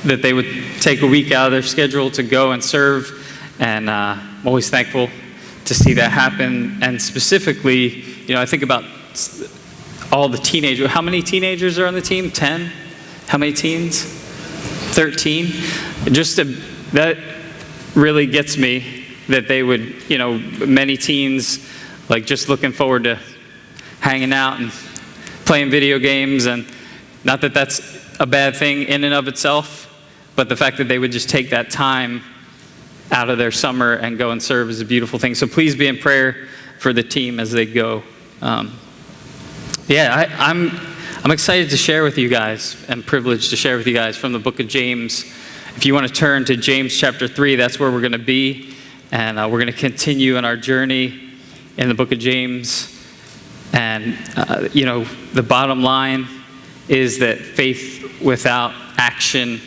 that they would take a week out of their schedule to go and serve, and I'm always thankful to see that happen. And specifically, I think about all the teenagers. How many teenagers are on the team? 10? How many teens? 13? That really gets me, that they would, many teens, like just looking forward to hanging out and playing video games, and not that that's a bad thing in and of itself, but the fact that they would just take that time out of their summer and go and serve is a beautiful thing. So please be in prayer for the team as they go. I'm excited to share with you guys, and privileged to share with you guys from the book of James. If you want to turn to James chapter 3, that's where we're going to be, and we're going to continue on our journey in the book of James. And the bottom line is that faith without action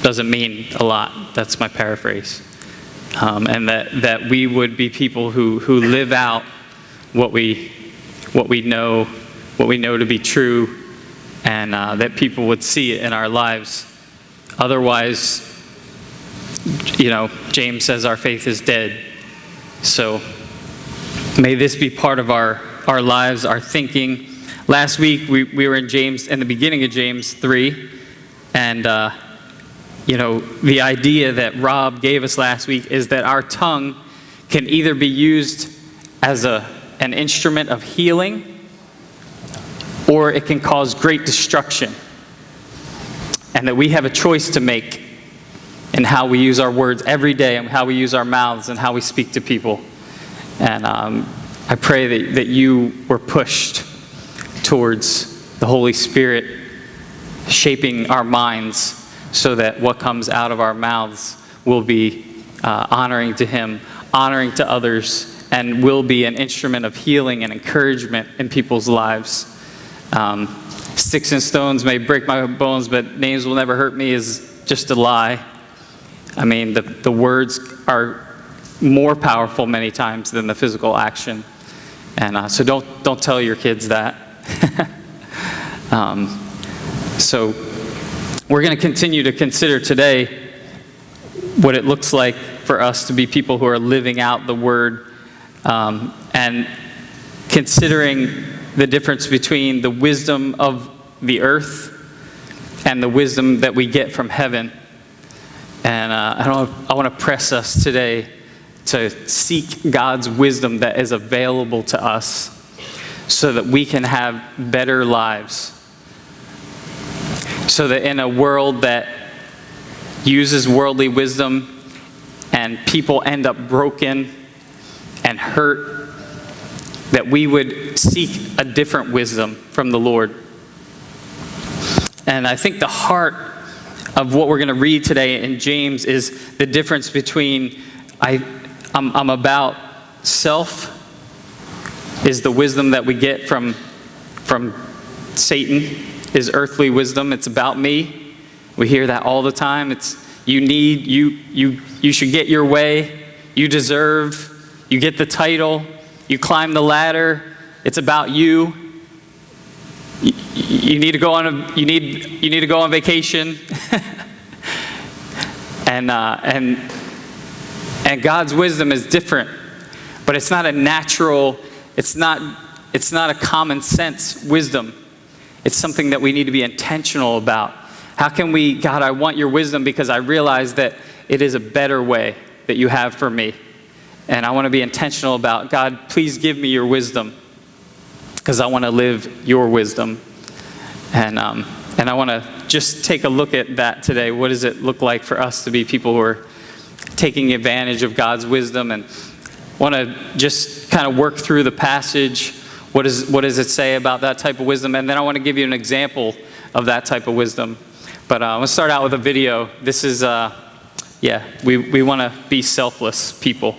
doesn't mean a lot. That's my paraphrase. And that we would be people who live out what we know to be true, and that people would see it in our lives. Otherwise, James says our faith is dead. So may this be part of our lives, our thinking. Last week we were in the beginning of James 3, and the idea that Rob gave us last week is that our tongue can either be used as an instrument of healing, or it can cause great destruction. And that we have a choice to make in how we use our words every day, and how we use our mouths, and how we speak to people. And I pray that you were pushed towards the Holy Spirit shaping our minds, so that what comes out of our mouths will be honoring to Him, honoring to others, and will be an instrument of healing and encouragement in people's lives. Sticks and stones may break my bones, but names will never hurt me is just a lie. I mean, the words are more powerful many times than the physical action. And so don't tell your kids that. So we're going to continue to consider today what it looks like for us to be people who are living out the Word, and considering the difference between the wisdom of the earth and the wisdom that we get from heaven. And I want to press us today to seek God's wisdom that is available to us, so that we can have better lives. So that in a world that uses worldly wisdom and people end up broken and hurt, that we would seek a different wisdom from the Lord. And I think the heart of what we're going to read today in James is the difference between I'm about self, is the wisdom that we get from Satan, is earthly wisdom. It's about me. We hear that all the time. It's you should get your way, you deserve, you get the title, you climb the ladder. It's about you. You need to go on you need to go on vacation. and God's wisdom is different, but it's not a natural. It's not a common sense wisdom. It's something that we need to be intentional about. How can we, God, I want your wisdom because I realize that it is a better way that you have for me. And I want to be intentional about, God, please give me your wisdom, because I want to live your wisdom. And I want to just take a look at that today. What does it look like for us to be people who are taking advantage of God's wisdom? And want to just kind of work through the passage. What does it say about that type of wisdom? And then I want to give you an example of that type of wisdom. But let's start out with a video. This is, we want to be selfless people.